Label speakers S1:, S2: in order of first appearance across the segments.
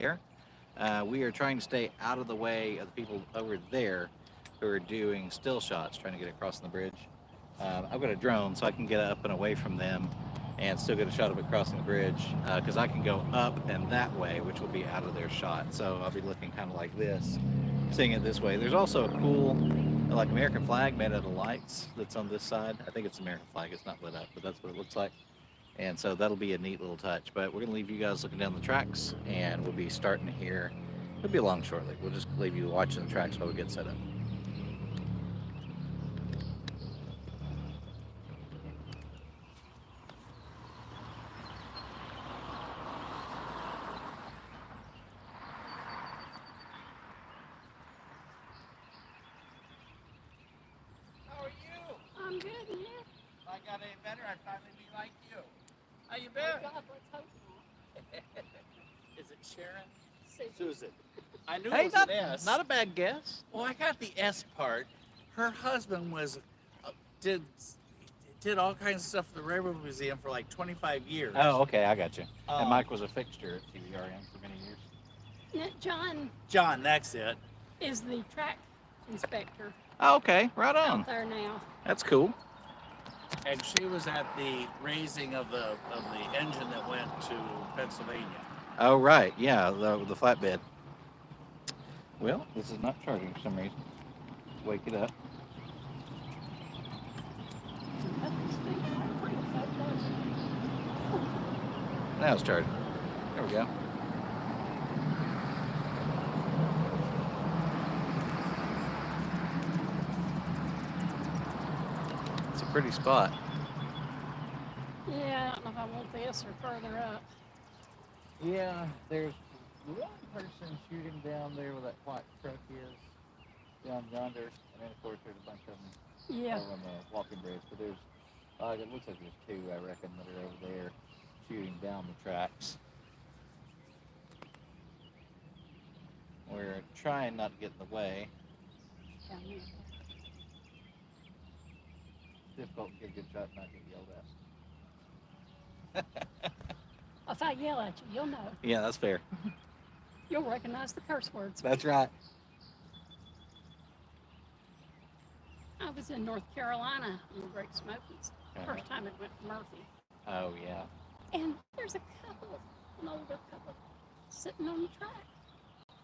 S1: here. We are trying to stay out of the way of the people over there who are doing still shots, trying to get across the bridge. I've got a drone, so I can get up and away from them and still get a shot of it crossing the bridge because I can go up and that way, which will be out of their shot. So I'll be looking kind of like this, seeing it this way. There's also a cool, like American flag made out of lights that's on this side. I think it's American flag. It's not lit up, but that's what it looks like. And so that'll be a neat little touch. But we're going to leave you guys looking down the tracks, and we'll be starting here. It'll be along shortly. We'll just leave you watching the tracks while we get set up.
S2: How are you?
S3: I'm good, yeah.
S2: If I got any better, I'd finally be like you. How you
S3: Oh,
S2: been?
S3: God, let's hope not.
S2: Is it Sharon?
S3: Susan.
S2: Susan. I knew
S1: Hey,
S2: it was
S1: not,
S2: an S.
S1: not a bad guess.
S2: Well, I got the S part. Her husband was did did all kinds of stuff at the Railroad Museum for like 25 years.
S1: Oh, okay, I got you. And
S2: Um,
S1: Mike was a fixture at TVRM for many years.
S3: Now, John
S2: John, that's it.
S3: is the track inspector
S1: Oh, okay, right on.
S3: out there now.
S1: That's cool.
S2: And she was at the raising of the engine that went to Pennsylvania.
S1: Oh, right, yeah, the flatbed. Well, this is not charging for some reason. Wake it up. Now it's charging. There we go. It's a pretty spot.
S3: Yeah, I don't know if I want this or further up.
S1: Yeah, there's one person shooting down there where that white truck is, down yonder, and then of course there's a bunch of them
S3: Yeah.
S1: over on the walking bridge. But there's, it looks like there's two, I reckon, that are over there shooting down the tracks. We're trying not to get in the way.
S3: Down here.
S1: It's difficult to get a good shot and not get yelled at.
S3: If I yell at you, you'll know.
S1: Yeah, that's fair.
S3: You'll recognize the curse words.
S1: That's right.
S3: I was in North Carolina in the Great Smokies.
S1: Uh-huh.
S3: First time it went to Murphy.
S1: Oh, yeah.
S3: And there's a couple, an older couple, sitting on the track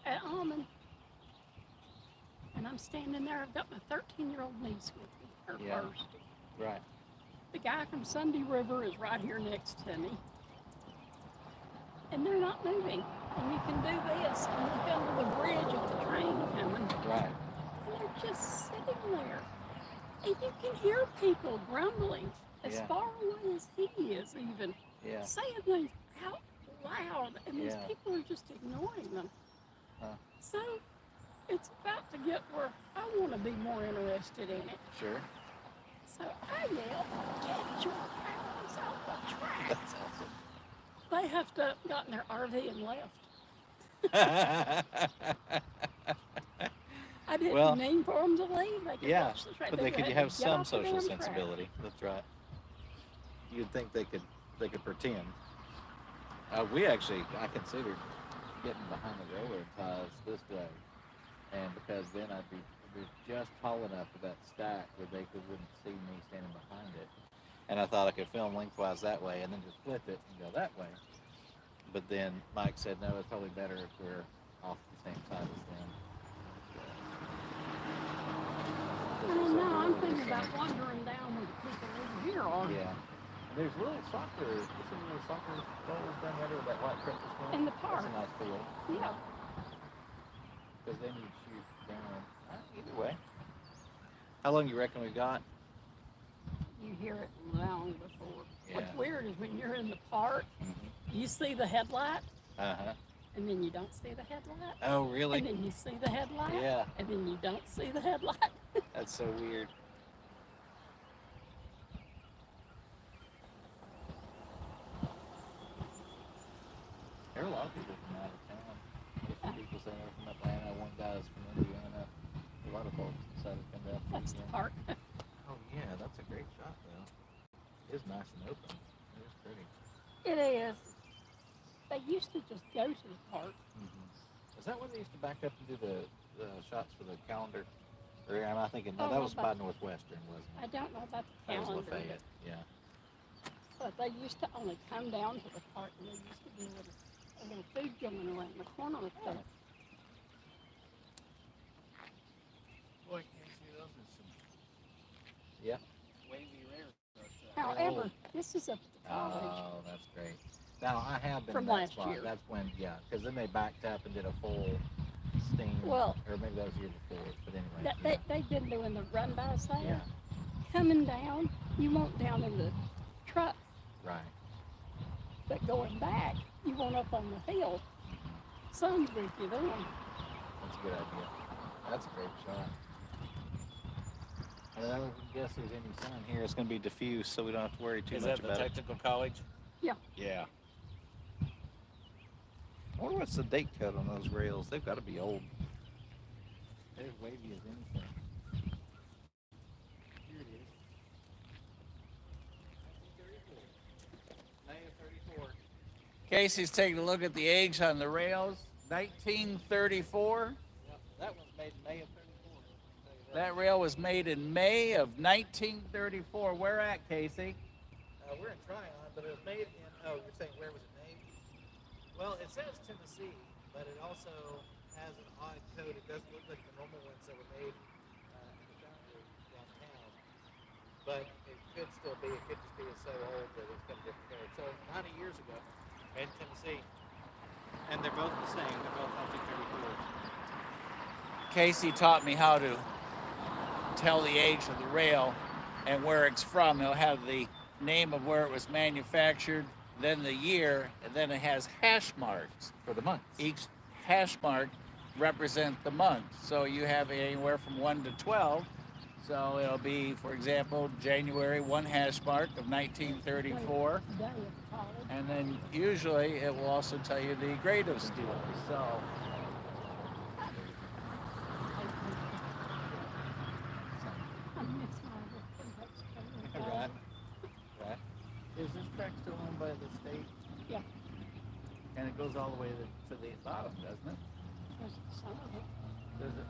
S3: at Almond. And I'm standing there. I've got my 13-year-old niece with me, her
S1: Yeah.
S3: first.
S1: Right.
S3: The guy from Sunday River is right here next to me. And they're not moving. And you can do this and look under the bridge at the train coming.
S1: Right.
S3: And they're just sitting there. And you can hear people grumbling as
S1: Yeah.
S3: far away as he is even.
S1: Yeah.
S3: Saying things out loud. And these
S1: Yeah.
S3: people are just ignoring them.
S1: Huh.
S3: So it's about to get where I want to be more interested in it.
S1: Sure.
S3: So I yell, get your ass off the track.
S1: That's awesome.
S3: They have to got in their RV and left. I didn't
S1: Well,
S3: mean for them to leave. They could
S1: Yeah,
S3: watch the track.
S1: but
S3: They
S1: they could
S3: had to
S1: have
S3: get
S1: some
S3: off the
S1: social
S3: damn track.
S1: sensibility. That's right. You'd think they could pretend. We actually, I considered getting behind the railroad ties this way, and because then I'd be just tall enough for that stack where they wouldn't see me standing behind it, and I thought I could film lengthwise that way and then just flip it and go that way. But then Mike said, no, it's probably better if we're off the same side as them.
S3: I don't know. I'm thinking about wandering down with the people over here are.
S1: Yeah. There's little soccer, you see little soccer goals down there with that white truck this morning?
S3: In the park.
S1: That's a nice field.
S3: Yeah.
S1: Because then you shoot down. Either way. How long you reckon we got?
S3: You hear it long before.
S1: Yeah.
S3: What's weird is when you're in the park,
S1: Mm-hmm.
S3: you see the headlight,
S1: Uh-huh.
S3: and then you don't see the headlight.
S1: Oh, really?
S3: And then you see the headlight.
S1: Yeah.
S3: And then you don't see the headlight.
S1: That's so weird. There are a lot of people from out of town. There's some people saying they're from Atlanta. One guy's from Indiana. A lot of folks decided to come down from
S3: That's the
S1: Indiana.
S3: park.
S1: Oh, yeah, that's a great shot, though. It's nice and open. It is pretty.
S3: It is. They used to just go to the park.
S1: Mm-hmm. that where they used to back up and do the shots for the calendar? Or am I thinking, no,
S3: Oh,
S1: that was by
S3: about-
S1: Northwestern, wasn't
S3: I
S1: it?
S3: don't know about the
S1: That was
S3: calendar,
S1: Lafayette, yeah.
S3: but they used to only come down to the park, and there used to be a little food going around the corner of the
S2: Boy, Casey, those are some
S1: Yeah.
S2: wavy railroads.
S3: However, this is up at the college.
S1: Oh, that's great. Now, I have been
S3: From
S1: in that
S3: last
S1: spot.
S3: year.
S1: That's when, yeah, because then they backed up and did a full steam.
S3: Well-
S1: or maybe that was the year before, but anyway.
S3: That,
S1: yeah.
S3: they've been doing the run-bys there.
S1: Yeah,
S3: Coming down, you won't down in the truck,
S1: right.
S3: but going back, you won't up on the hill. Sun's with you then.
S1: That's a good idea. That's a great shot. And I don't guess there's any sun here. It's going to be diffuse, so we don't have to worry too
S2: Is
S1: much
S2: that the
S1: about it.
S2: technical college?
S3: Yeah.
S2: Yeah.
S1: I wonder what's the date cut on those rails. They've got to be old. They're as wavy as anything. Here it is. 1934. May of 34.
S2: Casey's taking a look at the age on the rails. 1934.
S1: Yep, that one's made in May of 34.
S2: That rail was made in May of 1934. Where at, Casey?
S1: We're in Trion, but it was made in, oh, you're saying where was it made? Well, it says Tennessee, but it also has an odd code. It doesn't look like the normal ones that were made in the foundry downtown. But it could still be, it could just be so old that it's got a different code. So 90 years ago, made in Tennessee. And they're both the same. They're both 1934.
S2: Casey taught me how to tell the age of the rail and where it's from. It'll have the name of where it was manufactured, then the year, and then it has hash marks.
S1: For the month.
S2: Each hash mark represents the month. So you have anywhere from 1 to 12. So it'll be, for example, January, 1 hash mark of 1934.
S3: Day at the college.
S2: And then usually it will also tell you the grade of steel. So
S3: I miss my little
S1: Right. Right.
S2: is this track still owned by the state?
S3: Yeah.
S2: And it goes all the way to the bottom, doesn't it?
S3: There's some of it.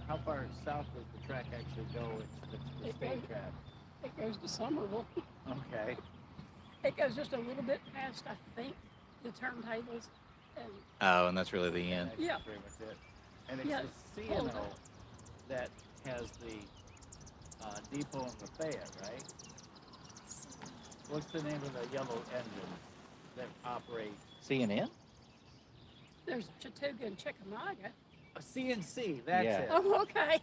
S2: How far south does the track actually go? It's the
S3: It
S2: state
S3: goes-
S2: track.
S3: It goes to Summerville.
S2: Okay.
S3: It goes just a little bit past, I think, the turntables. And
S1: Oh, and that's really the end.
S2: That's
S3: Yeah.
S2: pretty much it. And it's
S3: Yeah,
S2: the
S3: hold
S2: CNO
S3: on.
S2: that has the depot in Lafayette, right? What's the name of the yellow engine that operates?
S1: CNN?
S3: there's Chattanooga and Chickamauga.
S2: A CNC, that's
S1: Yeah.
S2: it.
S3: Oh, okay.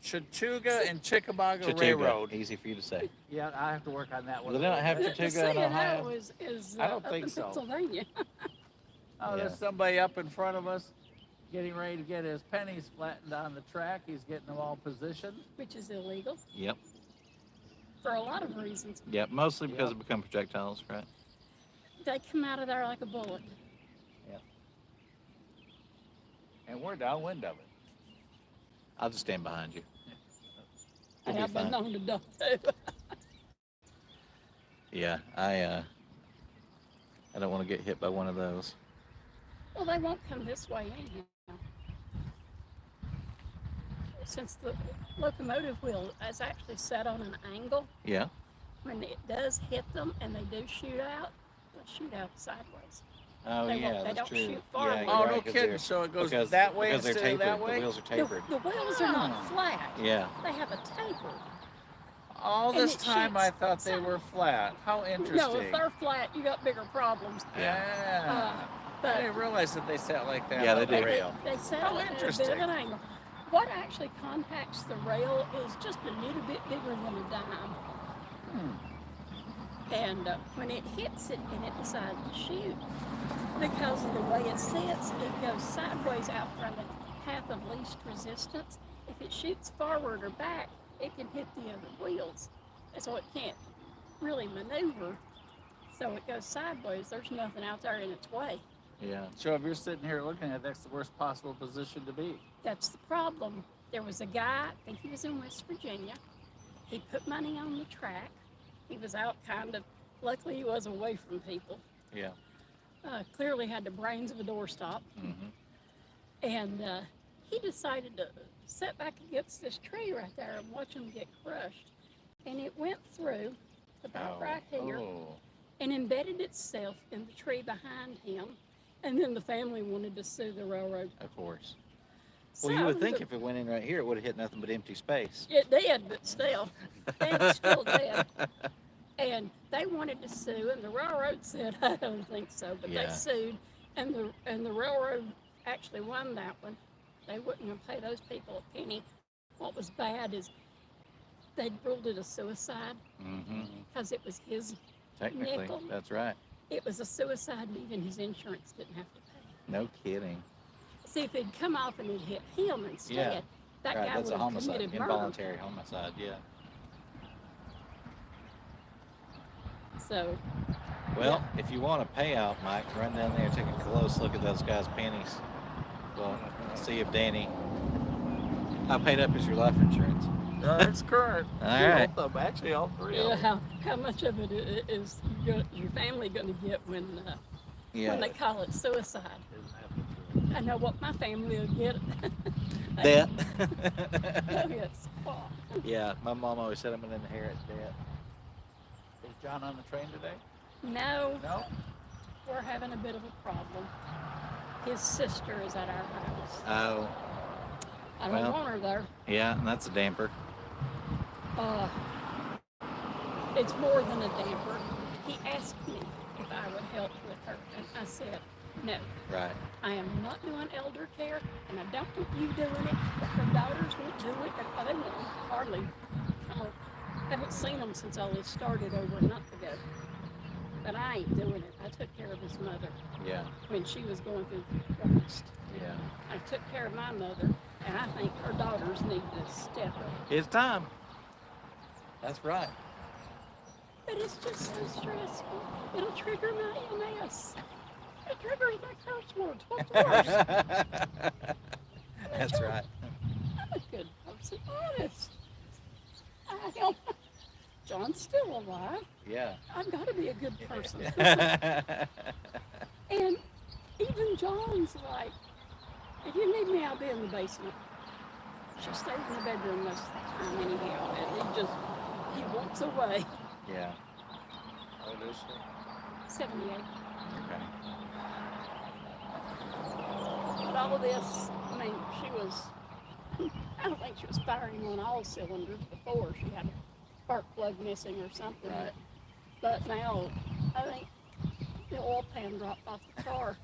S2: Chattanooga and Chickamauga
S1: Chattanooga.
S2: Railroad.
S1: Easy for you to say.
S2: Yeah, I have to work on that one.
S1: Well, they don't have
S3: The
S1: Chattanooga in Ohio?
S3: CNO is
S2: I don't
S3: up
S2: think
S3: in
S2: so.
S3: Pennsylvania.
S2: Oh, there's
S1: Yeah.
S2: somebody up in front of us getting ready to get his pennies flattened on the track. He's getting them all positioned.
S3: Which is illegal
S1: Yep.
S3: for a lot of reasons.
S1: Yep. Mostly because
S2: Yep.
S1: it become projectiles, right?
S3: They come out of there like a bullet.
S2: And we're downwind of it.
S1: I'll just stand behind you.
S3: I
S1: You'll be
S3: have been
S1: fine.
S3: known to dump too.
S1: Yeah, I don't want to get hit by one of those.
S3: Well, they won't come this way anyhow. Since the locomotive wheel is actually set on an angle,
S1: Yeah.
S3: when it does hit them and they do shoot out, they'll shoot out sideways.
S1: Oh
S3: They
S1: yeah,
S3: won't- they
S1: that's
S3: don't
S1: true.
S3: shoot far
S1: Yeah,
S3: enough.
S1: you're
S2: Oh,
S1: right,
S2: no
S1: 'cause
S2: kidding.
S1: they're-
S2: So it goes
S1: because,
S2: that way
S1: because they're
S2: instead of
S1: tapered.
S2: that way?
S1: The wheels are tapered.
S3: The wheels are not
S2: Ah.
S3: flat.
S1: Yeah.
S3: They have a taper.
S2: All
S3: And
S2: this
S3: it
S2: time I
S3: shoots
S2: thought they
S3: side-
S2: were flat. How interesting.
S3: No, if they're flat, you got bigger problems.
S2: Yeah. I
S3: But
S2: didn't realize that they sat like that
S1: Yeah,
S2: on
S1: they
S2: the
S1: do.
S2: rail.
S3: They set
S2: How
S3: it at a bit
S2: interesting.
S3: of an angle. What actually contacts the rail is just a little bit bigger than a dime. And when it hits it and it decides to shoot, because of the way it sits, it goes sideways out from the path of least resistance. If it shoots forward or back, it can hit the other wheels. And so it can't really maneuver. So it goes sideways. There's nothing out there in its way.
S1: Yeah.
S2: So if you're sitting here looking at it, that's the worst possible position to be.
S3: That's the problem. There was a guy, I think he was in West Virginia. He put money on the track. He was out kind of, luckily he was away from people.
S1: Yeah.
S3: Clearly had the brains of a doorstop.
S1: Mm-hmm.
S3: And he decided to sit back against this tree right there and watch him get crushed. And it went through about right here and embedded itself in the tree behind him. And then the family wanted to sue the railroad.
S1: Of course. Well, you would think if it went in right here, it would have hit nothing but empty space.
S3: It did, but still, it's still dead. And they wanted to sue, and the railroad said, "I don't think so." But they sued, and the railroad actually won that one. They wouldn't have paid those people a penny. What was bad is they ruled it a suicide because it was his
S1: Technically,
S3: nickel.
S1: that's right.
S3: It was a suicide, and even his insurance didn't have to pay.
S1: No kidding.
S3: See, if it'd come off and it hit him instead, that guy
S1: that's
S3: would
S1: a
S3: have
S1: homicide,
S3: committed murder.
S1: involuntary homicide. Yeah.
S3: So.
S1: Well, if you want a payout, Mike, run down there and take a close look at those guys' pennies. Well, see if Danny. How paid up is your life insurance?
S2: It's current.
S1: All right.
S2: Actually, all three of
S3: Yeah,
S2: them.
S3: how much of it is your family going to get when they call it suicide? I know what my family will get.
S1: Debt.
S3: Oh, yes. Oh.
S1: Yeah, my mom always said I'm going to inherit debt.
S2: Is John on the train today?
S3: No,
S2: No.
S3: we're having a bit of a problem. His sister is at our house.
S1: Oh,
S3: I don't want her there.
S1: yeah, and that's a damper.
S3: It's more than a damper. He asked me if I would help with her, and I said no.
S1: Right.
S3: I am not doing elder care, and I don't want you doing it. But her daughters won't do it. They won't hardly. I haven't seen them since all this started over a month ago. But I ain't doing it. I took care of his mother
S1: Yeah.
S3: when she was going through the worst.
S1: Yeah.
S3: I took care of my mother, and I think her daughters need to step up.
S1: It's time. That's right.
S3: But it's just so stressful. It'll trigger my MS. It triggers my curse words. What's worse?
S1: That's right.
S3: I'm a good person, honest. I am. John's still alive.
S1: Yeah.
S3: I've got to be a good person. And even John's like, if you need me, I'll be in the basement. She stays in the bedroom most of the time anyhow. And he walks away.
S1: Yeah.
S2: How old is she?
S3: 78.
S1: Okay.
S3: But all of this, I mean, she was, I don't think she was firing on all cylinders before. She had a spark plug missing or something.
S1: Right.
S3: But now, I think the oil pan dropped off the car.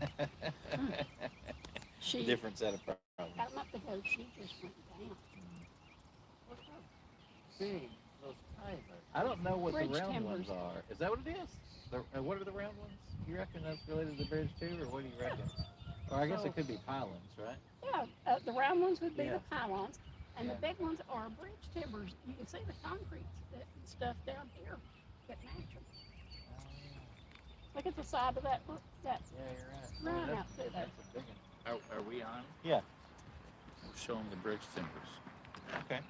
S3: She,
S1: Different set of problems.
S3: about a month ago, she just went down.
S2: What's up? Big. Those ties are.
S1: I don't know what
S3: Bridge
S1: the round
S3: timbers.
S1: ones are. Is that what it is? What are the round ones? You reckon that's related to the bridge too, or what do you reckon? Or I guess it could be pylons, right?
S3: Yeah, the round ones would be
S1: Yeah.
S3: the pylons, and
S1: Yeah.
S3: the big ones are bridge timbers. You can see the concrete stuff down here that match them. Look at the side of that
S1: Yeah, you're right.
S3: run out through there.
S1: That's a big one.
S2: Are we on?
S1: Yeah.
S2: We're showing the bridge timbers.
S1: Okay.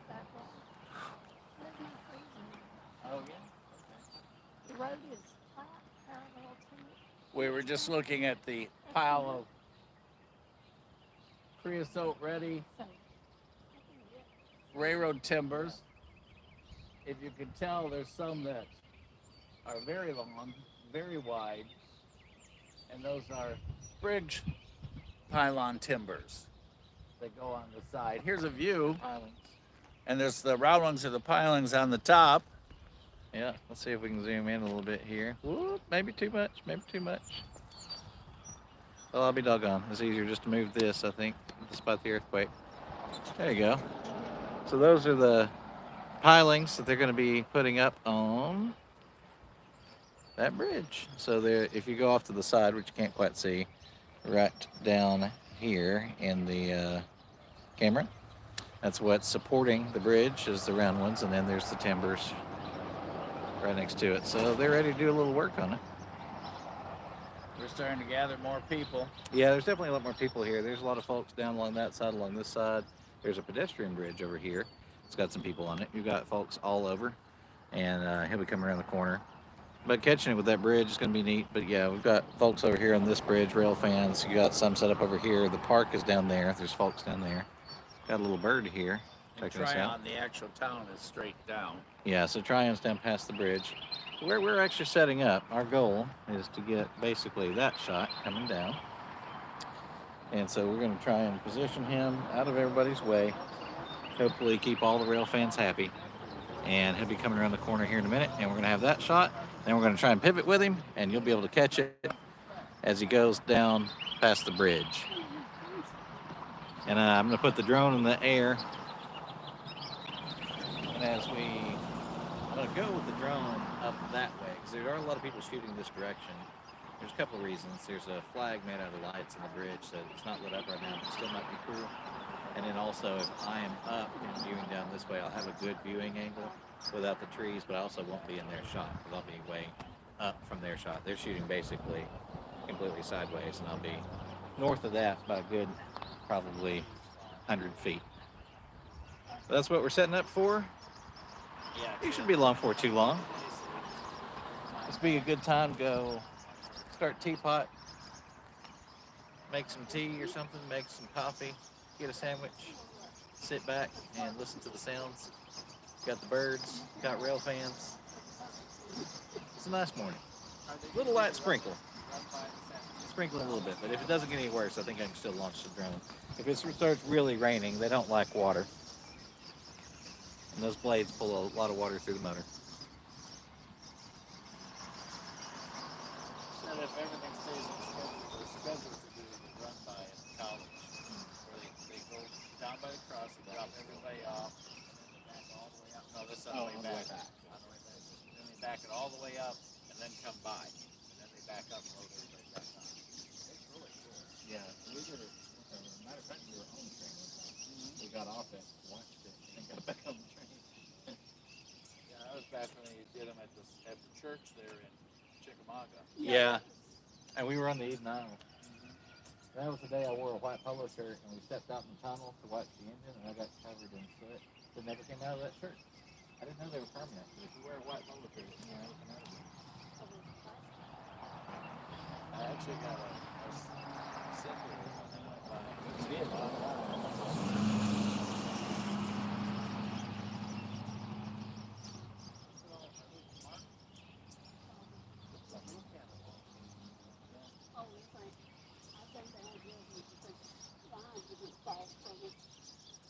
S3: That one. There's no freezing.
S1: Oh yeah.
S3: The road is flat, parallel to it.
S2: We were just looking at the pile of creosote ready
S3: So,
S2: railroad timbers. If you can tell, there's some that are very long, very wide, and those are bridge pylon timbers that go on the side. Here's a view,
S1: Pylons.
S2: and there's the round ones are the pilings on the top.
S1: Yeah. Let's see if we can zoom in a little bit here. Whoop, maybe too much. Maybe too much. Well, I'll be doggone. It's easier just to move this, I think, despite the earthquake. There you go. So those are the pilings that they're going to be putting up on that bridge. So there, if you go off to the side, which you can't quite see, right down here in the camera, that's what's supporting the bridge is the round ones, and then there's the timbers right next to it. So they're ready to do a little work on it.
S2: We're starting to gather more people.
S1: Yeah, there's definitely a lot more people here. There's a lot of folks down along that side, along this side. There's a pedestrian bridge over here. It's got some people on it. You've got folks all over, and he'll be coming around the corner. But catching it with that bridge is going to be neat. But yeah, we've got folks over here on this bridge, rail fans. You got some set up over here. The park is down there. There's folks down there. Got a little bird here.
S2: In
S1: Checking us out.
S2: Trion, the actual town is straight down.
S1: Yeah, so Trion's down past the bridge. Where we're actually setting up, our goal is to get basically that shot coming down. And so we're going to try and position him out of everybody's way. Hopefully keep all the rail fans happy. And he'll be coming around the corner here in a minute, and we're going to have that shot. Then we're going to try and pivot with him, and you'll be able to catch it as he goes down past the bridge. And I'm going to put the drone in the air. And I'm going to go with the drone up that way, because there are a lot of people shooting this direction. There's a couple of reasons. There's a flag made out of lights in the bridge, so it's not lit up right now, but it still might be cool. And then also, if I am up and viewing down this way, I'll have a good viewing angle without the trees, but I also won't be in their shot, because I'll be way up from their shot. They're shooting basically completely sideways, and I'll be north of that by a good, probably 100 feet. But that's what we're setting up for.
S2: Yeah.
S1: You shouldn't be long for too long. This will be a good time to go start teapot, make some tea or something, make some coffee, get a sandwich, sit back and listen to the sounds. Got the birds, got rail fans. It's a nice morning. A little light sprinkle. Sprinkling a little bit, but if it doesn't get any worse, I think I can still launch the drone. If it starts really raining, they don't like water. And those blades pull a lot of water through the motor.
S2: So if everything stays on schedule, they're scheduled to do the run by at the college, where they go down by the crossing, drop everybody off, and then they back all the way up. No, this is on the way back. On the way back. Then they back it all the way up, and then come by. And then they back up and load everybody back on. It's really cool.
S1: Yeah, we did it. Matter of fact, we were on the train one time. We got off it, watched it, and got back on the train.
S2: Yeah, that was back when they did them at the church there in Chickamauga.
S1: Yeah, and we were on the Eden Island. That was the day I wore a white polo shirt, and we stepped out in the tunnel to watch the engine, and I got covered in soot. It never came out of that shirt. I didn't know they were permanent. But if you wear a white polo shirt, it never come out of it.
S2: I actually got a symbol when I went by.
S1: You did.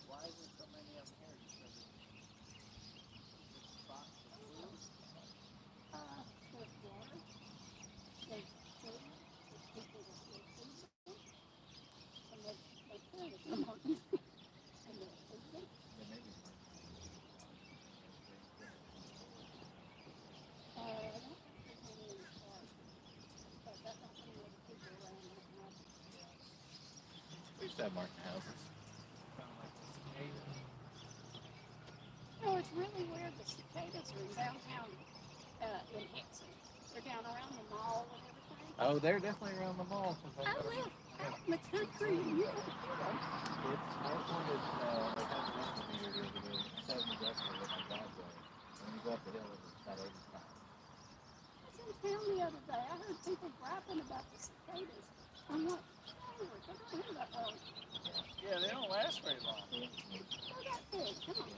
S2: Why is there so many of them here? You said it's spots of blue.
S1: We used to have Martin houses.
S2: Sound like the cicadas.
S3: No, it's really weird. The cicadas are in downtown in Hexham. They're down around the mall and everything.
S1: Oh, they're definitely around the mall.
S3: I live out in the country and you don't hear them.
S1: It's I wanted they had the rest of the year to do 70 decibels with my driveway. And when you go up the hill, it's about 85.
S3: I was in town the other day. I heard people griping about the cicadas. I'm like, oh, I don't hear that low.
S2: Yeah, they don't last very long.
S3: They're that big. Come on.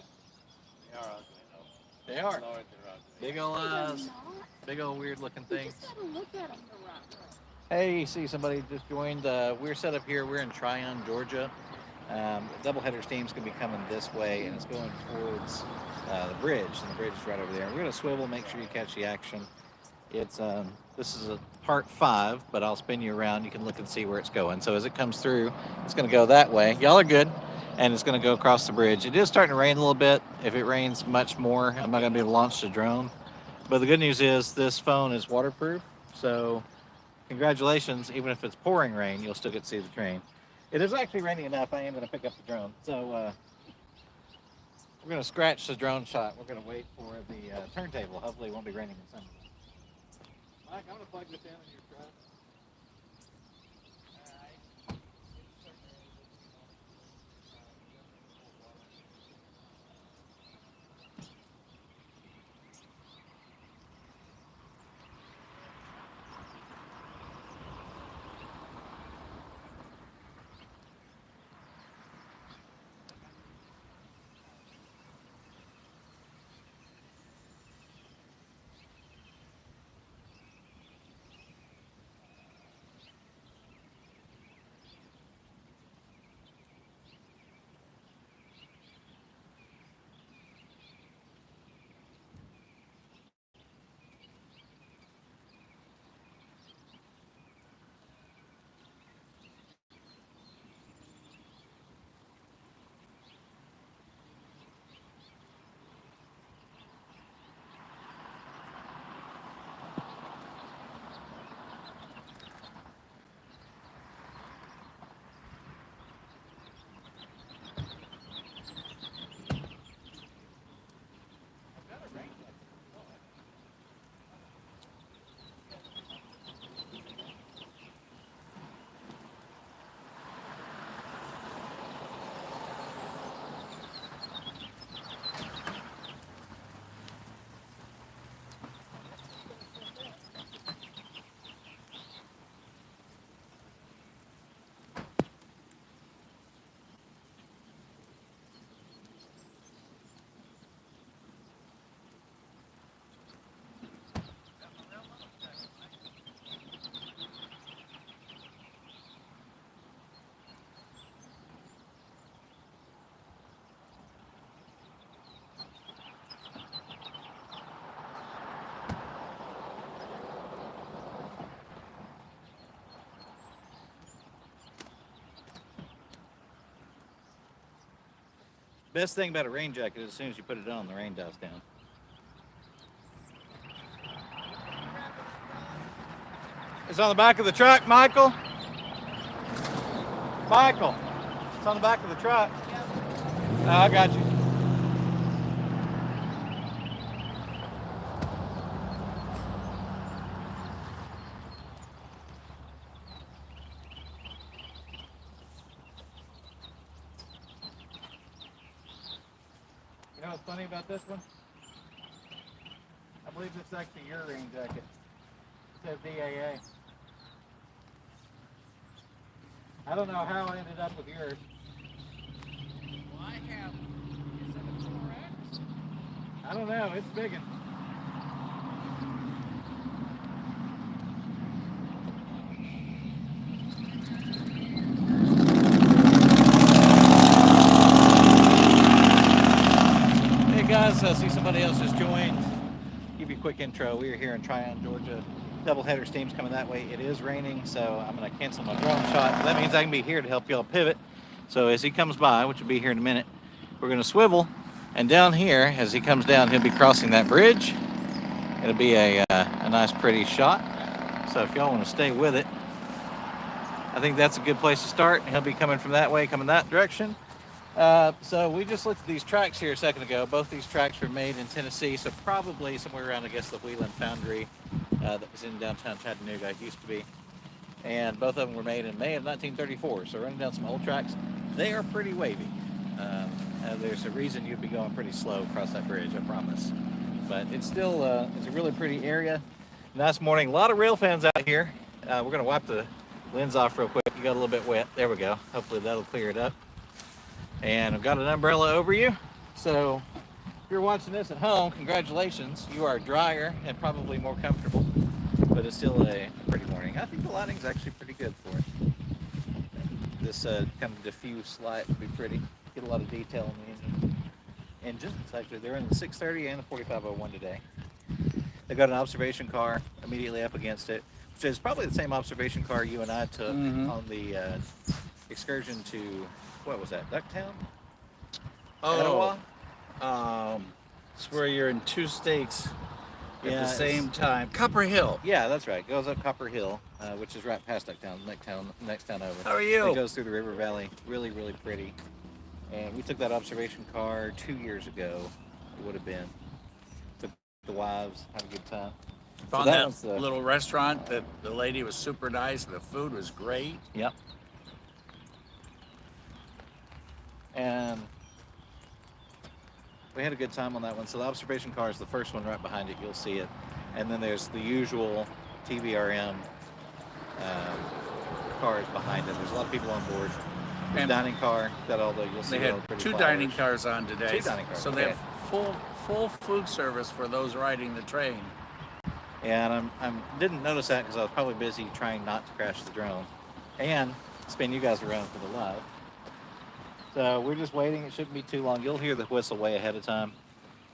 S2: They are ugly though.
S1: They are.
S2: Lord, they're ugly.
S1: Big old
S3: They're
S1: eyes,
S3: not.
S1: big old weird looking
S3: You
S1: things.
S3: just gotta look at them the right way.
S1: Hey, see somebody just joined. We're set up here. We're in Trion, Georgia. Doubleheader steam's going to be coming this way, and it's going towards the bridge. And the bridge is right over there. We're going to swivel, make sure you catch the action. It's this is a part 5, but I'll spin you around. You can look and see where it's going. So as it comes through, it's going to go that way. Y'all are good. And it's going to go across the bridge. It is starting to rain a little bit. If it rains much more, I'm not going to be able to launch the drone. But the good news is this phone is waterproof. So congratulations, even if it's pouring rain, you'll still get to see the train. It is actually raining enough. I am going to pick up the drone. So we're going to scratch the drone shot. We're going to wait for the turntable. Hopefully it won't be raining in Summerville. Mike, I'm going to plug this in on your truck. Best thing about a rain jacket is as soon as you put it on, the rain dies down. It's on the back of the truck, Michael. Michael, it's on the back of the truck. Oh, I got you. You know what's funny about this one? I believe this is actually your rain jacket. It says DAA. I don't know how I ended up with yours.
S2: Well, I have, is it a 4X?
S1: I don't know, it's big. Hey guys, I see somebody else has joined. Give you a quick intro. We are here in Trion, Georgia. Doubleheader steam's coming that way. It is raining, so I'm going to cancel my drone shot. That means I can be here to help y'all pivot. So as he comes by, which will be here in a minute, we're going to swivel. And down here, as he comes down, he'll be crossing that bridge. It'll be a nice, pretty shot. So if y'all want to stay with it, I think that's a good place to start. He'll be coming from that way, coming that direction. So we just looked at these tracks here a second ago. Both these tracks were made in Tennessee, so probably somewhere around, I guess, the Wheeling Foundry that was in downtown Chattanooga. It used to be. And both of them were made in May of 1934. So running down some old tracks, they are pretty wavy. There's a reason you'd be going pretty slow across that bridge, I promise. But it's still, it's a really pretty area. Nice morning. A lot of rail fans out here. We're going to wipe the lens off real quick. You got a little bit wet. There we go. Hopefully that'll clear it up. And I've got an umbrella over you. So if you're watching this at home, congratulations. You are drier and probably more comfortable. But it's still a pretty morning. I think the lighting's actually pretty good for it. This kind of diffuse light would be pretty. Get a lot of detail in the engines. Actually, they're in the 630 and the 4501 today. They've got an observation car immediately up against it, which is probably the same observation car you and I took on the excursion to, what was that, Ducktown?
S2: Oh, it's where you're in two states at the same time. Copper Hill.
S1: Yeah, that's right. Goes up Copper Hill, which is right past Ducktown, next town over.
S2: How are you?
S1: It goes through the river valley. Really, really pretty. And we took that observation car 2 years ago. It would have been. Took the wives, had a good time.
S2: Found
S1: So
S2: that
S1: was
S2: little restaurant that the lady was super nice and the food was great.
S1: Yep. And we had a good time on that one. So the observation car is the first one right behind it. You'll see it. And then there's the usual TVRM cars behind it. There's a lot of people on board. The dining car, got all the, you'll see
S2: they had
S1: all the pretty
S2: two
S1: flowers.
S2: dining cars on today.
S1: Two dining cars,
S2: So they have full food service for those riding the train.
S1: And I didn't notice that because I was probably busy trying not to crash the drone and spin you guys around for the live. So we're just waiting. It shouldn't be too long. You'll hear the whistle way ahead of time.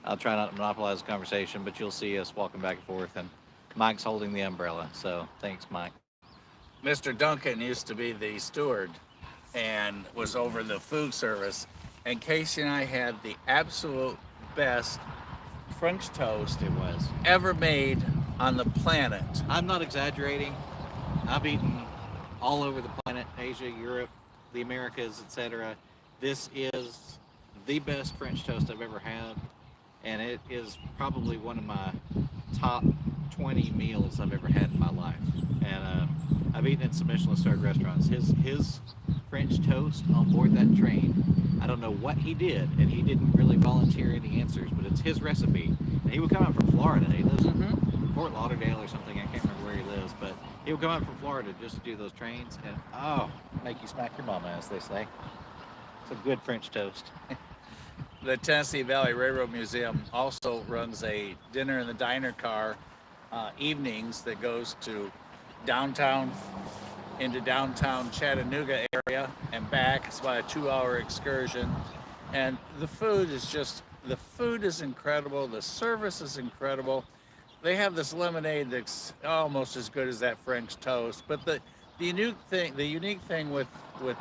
S1: I'll try not to monopolize the conversation, but you'll see us walking back and forth, and Mike's holding the umbrella. So thanks, Mike.
S2: Mr. Duncan used to be the steward and was over the food service. And Casey and I had the absolute best French toast
S1: It was.
S2: ever made on the planet.
S1: I'm not exaggerating. I've eaten all over the planet, Asia, Europe, the Americas, etc. This is the best French toast I've ever had, and it is probably one of my top 20 meals I've ever had in my life. And I've eaten at some Michelin-starred restaurants. His French toast on board that train, I don't know what he did, and he didn't really volunteer any answers, but it's his recipe. And he would come out from Florida. He lives in Fort Lauderdale or something. I can't remember where he lives, but he would come out from Florida just to do those trains, and make you smack your mama, as they say. It's a good French toast.
S2: The Tennessee Valley Railroad Museum also runs a dinner in the diner car evenings that goes to downtown, into downtown Chattanooga area and back. It's about a 2-hour excursion. And the food is incredible. The service is incredible. They have this lemonade that's almost as good as that French toast. But the unique thing with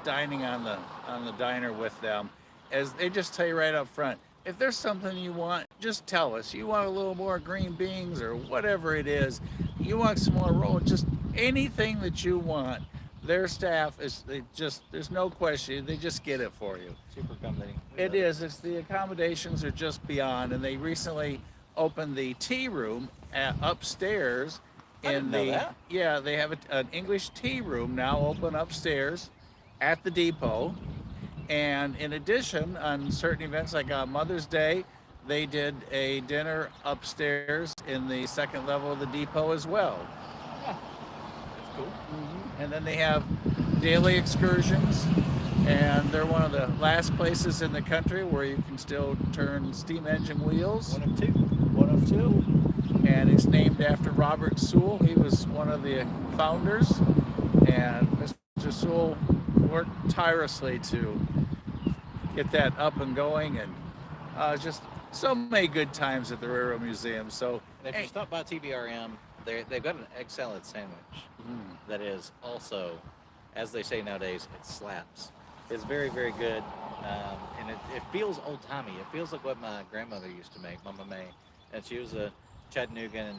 S2: dining on the diner with them as they just tell you right up front, if there's something you want, just tell us. You want a little more green beans or whatever it is. You want some more roll, just anything that you want. Their staff is, they just, there's no question, they just get it for you.
S1: Super accommodating.
S2: It is. It's the accommodations are just beyond, and they recently opened the tea room upstairs.
S1: I didn't know that.
S2: Yeah, they have an English tea room now open upstairs at the depot. And in addition, on certain events like on Mother's Day, they did a dinner upstairs in the second level of the depot as well.
S1: That's cool.
S2: And then they have daily excursions, and they're one of the last places in the country where you can still turn steam engine wheels.
S1: One of two.
S2: One of two. And it's named after Robert Sewell. He was one of the founders, and Mr. Sewell worked tirelessly to get that up and going, and just so many good times at the Railroad Museum. So
S1: And if you stop by TVRM, they've got an egg salad sandwich that is also, as they say nowadays, it slaps. It's very, very good, and it feels old-timey. It feels like what my grandmother used to make, Mama May, and she was a Chattanooga, and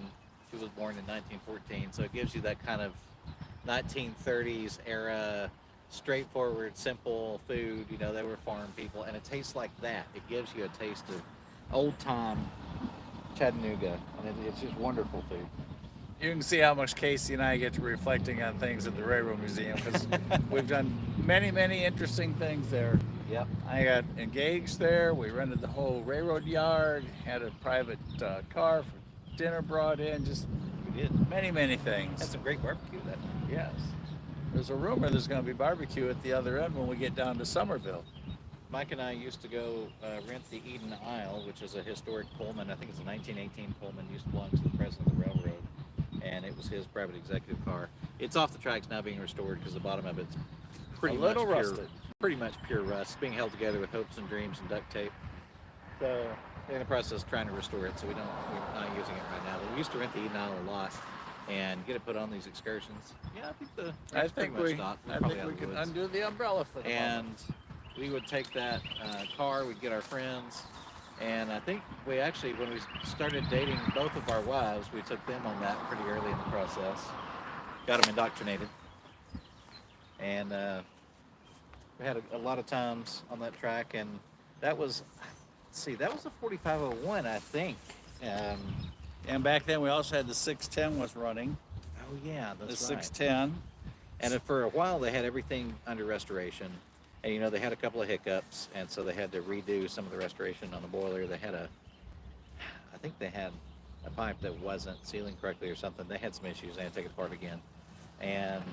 S1: she was born in 1914, so it gives you that kind of 1930s era, straightforward, simple food. You know, they were farm people, and it tastes like that. It gives you a taste of old-time Chattanooga, and it's just wonderful food.
S2: you can see how much Casey and I get to reflecting on things at the Railroad Museum, because we've done many, many interesting things there.
S1: Yep.
S2: I got engaged there. We rented the whole railroad yard, had a private car for dinner brought in, just
S1: We did.
S2: many, many things.
S1: Had some great barbecue that night.
S2: Yes. There's a rumor there's going to be barbecue at the other end when we get down to Summerville.
S1: Mike and I used to go rent the Eden Isle, which is a historic Pullman. I think it's a 1918 Pullman, used to belong to the president of the railroad, and it was his private executive car. It's off the tracks now, being restored because the bottom of it's pretty
S2: A little
S1: much
S2: rusted.
S1: pretty much pure rust, being held together with hopes and dreams and duct tape. So we're in the process of trying to restore it, so we're not using it right now. But we used to rent the Eden Isle a lot and get it put on these excursions. Yeah, I think pretty much stopped. We're
S2: I
S1: probably
S2: think
S1: out
S2: we
S1: of the
S2: can
S1: woods.
S2: undo the umbrella for the
S1: And
S2: moment.
S1: we would take that car, we'd get our friends, and I think we actually, when we started dating both of our wives, we took them on that pretty early in the process, got them indoctrinated, and we had a lot of times on that track, and that was, let's see, that was a 4501, I think.
S2: And back then we also had the 610 was running.
S1: Oh yeah,
S2: The
S1: that's right.
S2: 610.
S1: And for a while, they had everything under restoration. And, you know, they had a couple of hiccups, and so they had to redo some of the restoration on the boiler. They had I think they had a pipe that wasn't sealing correctly or something. They had some issues. They had to take it apart again. And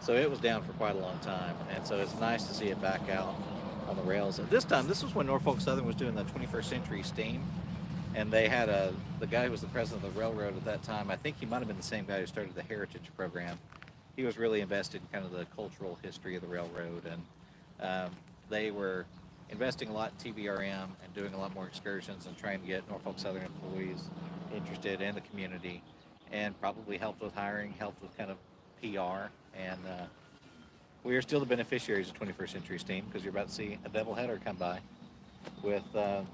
S1: so it was down for quite a long time. And so it's nice to see it back out on the rails. At this time, this was when Norfolk Southern was doing the 21st Century Steam. And they had the guy who was the president of the railroad at that time, I think he might have been the same guy who started the Heritage Program. He was really invested in kind of the cultural history of the railroad, and they were investing a lot in TVRM and doing a lot more excursions and trying to get Norfolk Southern employees interested in the community, and probably helped with hiring, helped with kind of PR, and we are still the beneficiaries of 21st Century Steam, because you're about to see a doubleheader come by with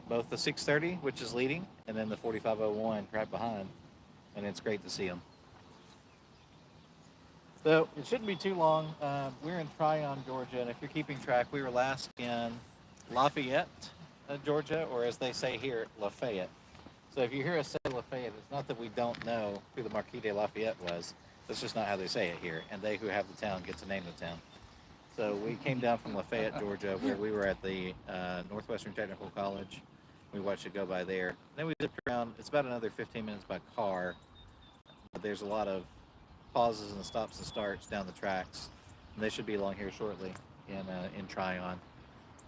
S1: both the 630, which is leading, and then the 4501 right behind, and it's great to see them. So it shouldn't be too long. We're in Trion, Georgia, and if you're keeping track, we were last in Lafayette, Georgia, or as they say here, Lafayette. So if you hear us say Lafayette, it's not that we don't know who the Marquis de Lafayette was. That's just not how they say it here, and they who have the town get to name the town. So we came down from Lafayette, Georgia, where we were at the Northwestern Technical College. We watched it go by there. Then we zipped around. It's about another 15 minutes by car. But there's a lot of pauses and stops and starts down the tracks. And they should be along here shortly in Trion.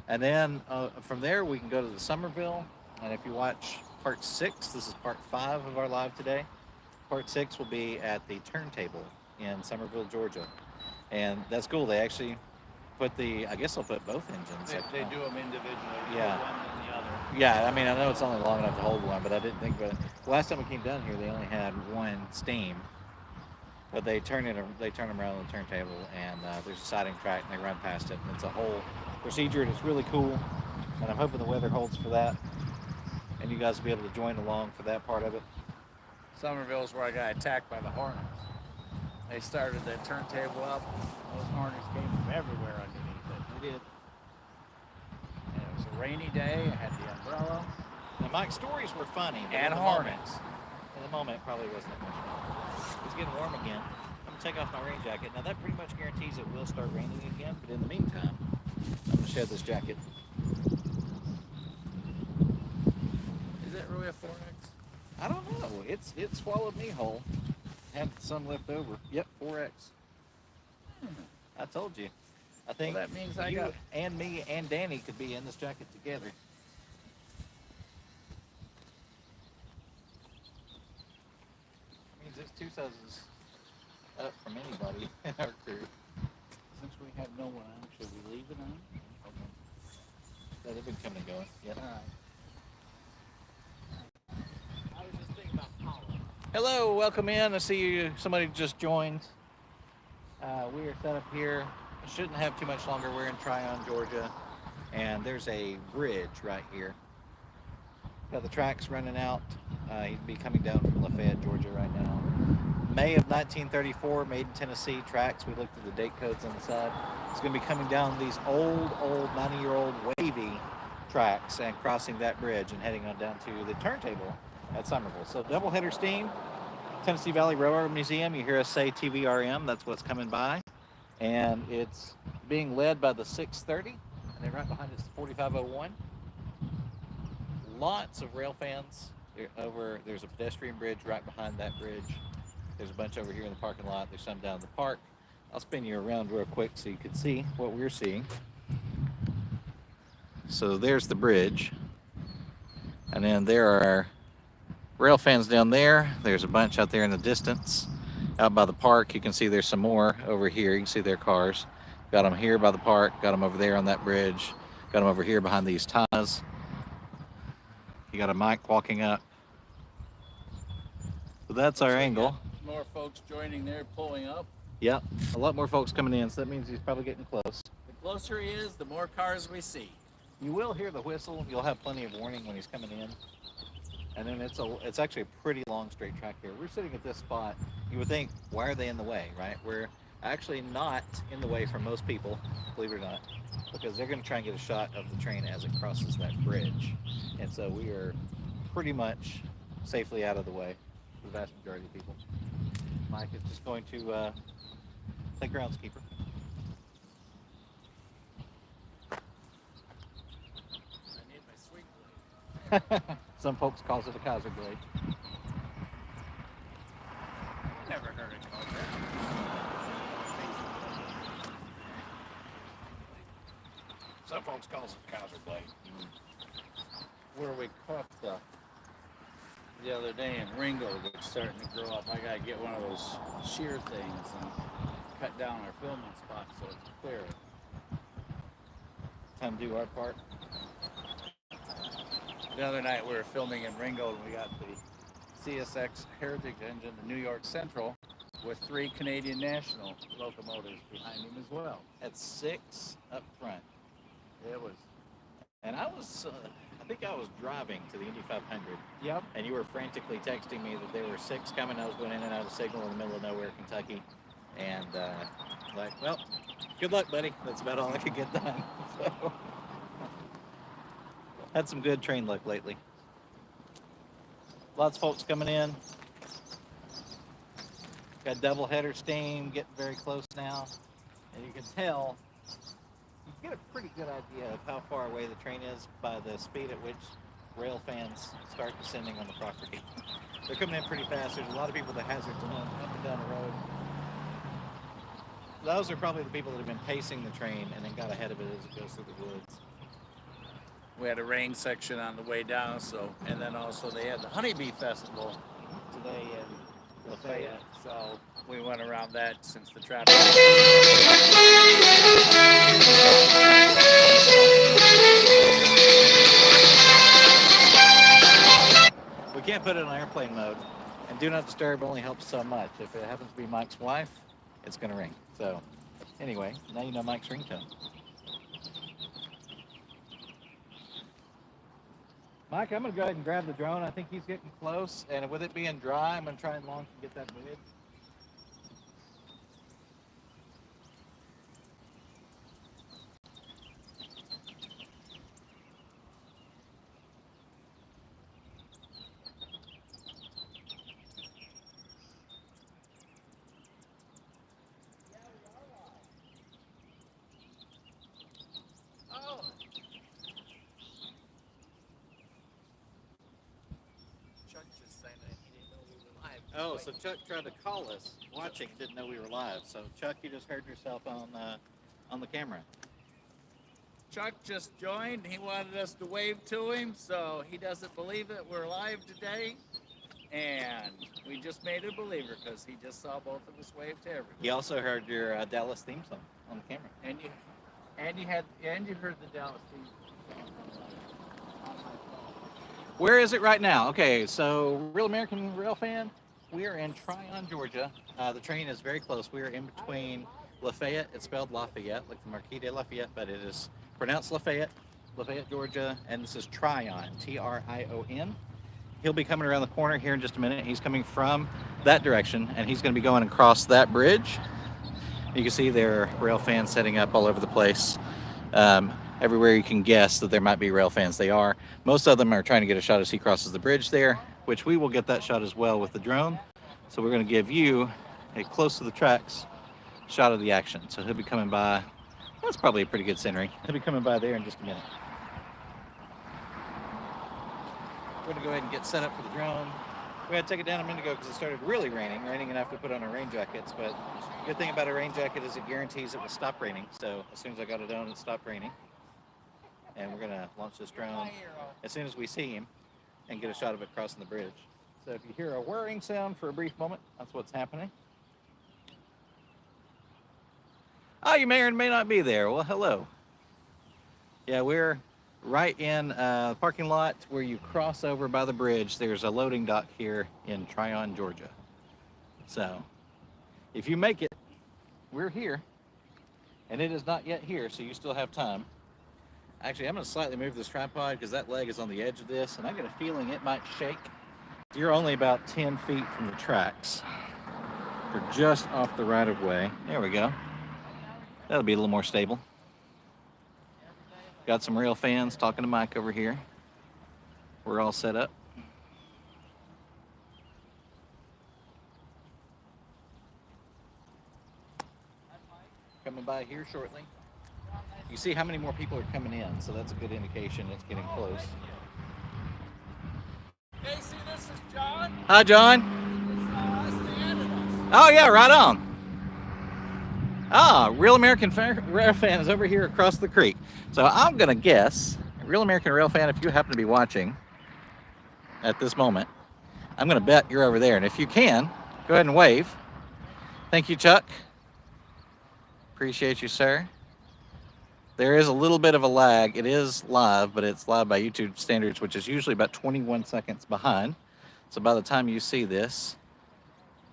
S1: And then from there, we can go to the Summerville. And if you watch part 6, this is part 5 of our live today. Part 6 will be at the turntable in Summerville, Georgia. And that's cool. They actually put I guess they'll put both engines.
S2: They do them individually.
S1: Yeah.
S2: One and the other.
S1: Yeah, I mean, I know it's only long enough to hold one, but I didn't think about it. The last time we came down here, they only had one steam, but they turn them around on the turntable, and there's a siding track, and they run past it, and it's a whole procedure, and it's really cool. And I'm hoping the weather holds for that, and you guys will be able to join along for that part of it.
S2: Summerville's where I got attacked by the hornets. They started the turntable up. Those hornets came from everywhere underneath it.
S1: We did.
S2: And it was a rainy day. I had the umbrella.
S1: Now, Mike's stories were funny, but
S2: And
S1: in the
S2: hornets.
S1: in the moment, it probably wasn't that much fun. It's getting warm again. I'm gonna take off my rain jacket. Now that pretty much guarantees it will start raining again, but in the meantime, I'm gonna shed this jacket.
S2: Is it really a 4X?
S1: I don't know. It swallowed me whole. Had some left over. Yep, 4X. I told you. I think
S2: Well, that means I
S1: you
S2: got-
S1: and me and Danny could be in this jacket together. Means it's 2 sizes up from anybody in our crew.
S2: Since we have no one on, should we leave it on?
S1: So they've been coming and going. Yep.
S2: All right. I was just thinking about power.
S1: Hello, welcome in. I see you. Somebody just joined. We are set up here. Shouldn't have too much longer. We're in Trion, Georgia, and there's a bridge right here. Got the tracks running out. He'd be coming down from Lafayette, Georgia, right now. May of 1934, made in Tennessee. Tracks. We looked at the date codes on the side. It's going to be coming down these old 90-year-old wavy tracks and crossing that bridge and heading on down to the turntable at Summerville. So doubleheader steam, Tennessee Valley Railroad Museum. You hear us say TVRM. That's what's coming by, and it's being led by the 630, and then right behind it's the 4501. Lots of rail fans over. There's a pedestrian bridge right behind that bridge. There's a bunch over here in the parking lot. There's some down in the park. I'll spin you around real quick so you can see what we're seeing. So there's the bridge, and then there are rail fans down there. There's a bunch out there in the distance. Out by the park, you can see there's some more over here. You can see their cars. Got them here by the park. Got them over there on that bridge. Got them over here behind these ties. You got a mic walking up. So that's our angle.
S2: More folks joining there, pulling up.
S1: Yep, a lot more folks coming in, so that means he's probably getting close.
S2: The closer he is, the more cars we see.
S1: You will hear the whistle. You'll have plenty of warning when he's coming in. And then it's actually a pretty long straight track here. We're sitting at this spot. You would think, why are they in the way, right? We're actually not in the way for most people, believe it or not, because they're going to try and get a shot of the train as it crosses that bridge. And so we are pretty much safely out of the way for the vast majority of people. Mike is just going to play groundskeeper.
S2: I need my swing blade.
S1: Some folks calls it a Kaiser blade.
S2: I never heard it called that. Some folks call it a Kaiser blade. Where we caught the other day in Ringo that's starting to grow up. I gotta get one of those shear things and cut down our filming spot so it's clear.
S1: Time to do our part.
S2: The other night we were filming in Ringo and we got the CSX Heritage engine, the New York Central, with 3 Canadian National locomotives behind him as well.
S1: At 6 up front.
S2: It was.
S1: And I think I was driving to the Indy 500.
S2: Yep.
S1: And you were frantically texting me that there were 6 coming. I was going in and out of signal in the middle of nowhere, Kentucky. And like, well, good luck, buddy. That's about all I could get done. So, had some good train luck lately. Lots of folks coming in. Got double header steam, getting very close now. And you can tell, you get a pretty good idea of how far away the train is by the speed at which rail fans start descending on the property. They're coming in pretty fast. There's a lot of people with hazards on up and down the road. Those are probably the people that have been pacing the train and then got ahead of it as it goes through the woods.
S2: We had a rain section on the way down, and then also they had the Honeybee Festival today in Lafayette, so we went around that since the traffic.
S1: We can't put it on airplane mode, and do not disturb only helps so much. If it happens to be Mike's wife, it's going to ring. So anyway, now you know Mike's ringtone. Mike, I'm going to go ahead and grab the drone. I think he's getting close. And with it being dry, I'm going to try and launch and get that bridge.
S2: Chuck just saying that he didn't know we were live.
S1: Oh, so Chuck tried to call us watching, didn't know we were live. So Chuck, you just heard yourself on the camera.
S2: Chuck just joined. He wanted us to wave to him, so he doesn't believe that we're live today. And we just made a believer because he just saw both of us wave to everyone.
S1: He also heard your Dallas theme song on the camera.
S2: And you heard the Dallas theme song on my phone.
S1: Where is it right now? Okay, so Real American Rail Fan, we are in Trion, Georgia. The train is very close. We are in between Lafayette. It's spelled Lafayette, like the Marquis de Lafayette, but it is pronounced Lafayette, Georgia, and this is Trion, T-R-I-O-N. He'll be coming around the corner here in just a minute. He's coming from that direction, and he's going to be going across that bridge. You can see there are rail fans setting up all over the place. Everywhere you can guess that there might be rail fans, they are. Most of them are trying to get a shot as he crosses the bridge there, which we will get that shot as well with the drone. So we're going to give you a close to the tracks shot of the action. So he'll be coming by. That's probably a pretty good scenery. He'll be coming by there in just a minute. We're going to go ahead and get set up for the drone. We had to take it down a minute ago because it started really raining enough to put on our rain jackets. But the good thing about a rain jacket is it guarantees it will stop raining. So as soon as I got it on, it stopped raining. And we're going to launch this drone as soon as we see him and get a shot of it crossing the bridge. So if you hear a whirring sound for a brief moment, that's what's happening. Oh, you may or may not be there. Well, hello. Yeah, we're right in the parking lot where you cross over by the bridge. There's a loading dock here in Trion, Georgia. So if you make it, we're here. And it is not yet here, so you still have time. Actually, I'm going to slightly move this tripod because that leg is on the edge of this, and I get a feeling it might shake. You're only about 10 feet from the tracks. You're just off the right of way. There we go. That'll be a little more stable. Got some rail fans talking to Mike over here. We're all set up. Coming by here shortly. You see how many more people are coming in, so that's a good indication it's getting close.
S2: Casey, this is John.
S1: Hi, John. Oh, yeah, right on. Ah, Real American Rail Fan is over here across the creek. So I'm going to guess, Real American Rail Fan, if you happen to be watching at this moment, I'm going to bet you're over there. And if you can, go ahead and wave. Thank you, Chuck. Appreciate you, sir. There is a little bit of a lag. It is live, but it's live by YouTube standards, which is usually about 21 seconds behind. So by the time you see this,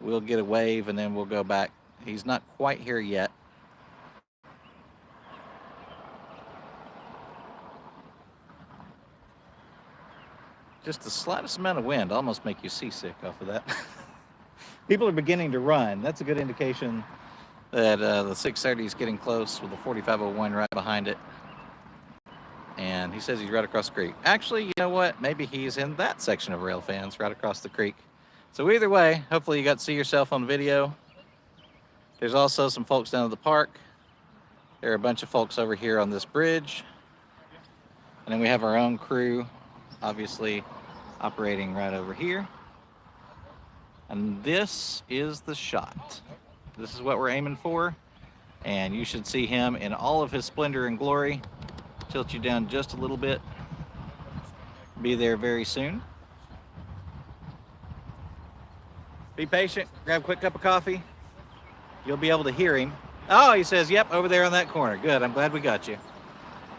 S1: we'll get a wave and then we'll go back. He's not quite here yet. Just the slightest amount of wind almost make you seasick off of that. People are beginning to run. That's a good indication that the 630 is getting close with the 4501 right behind it. And he says he's right across the creek. Actually, you know what? Maybe he's in that section of rail fans right across the creek. So either way, hopefully you got to see yourself on video. There's also some folks down at the park. There are a bunch of folks over here on this bridge. And then we have our own crew, obviously operating right over here. And this is the shot. This is what we're aiming for. And you should see him in all of his splendor and glory. Tilt you down just a little bit. Be there very soon. Be patient. Grab a quick cup of coffee. You'll be able to hear him. Oh, he says, yep, over there on that corner. Good, I'm glad we got you.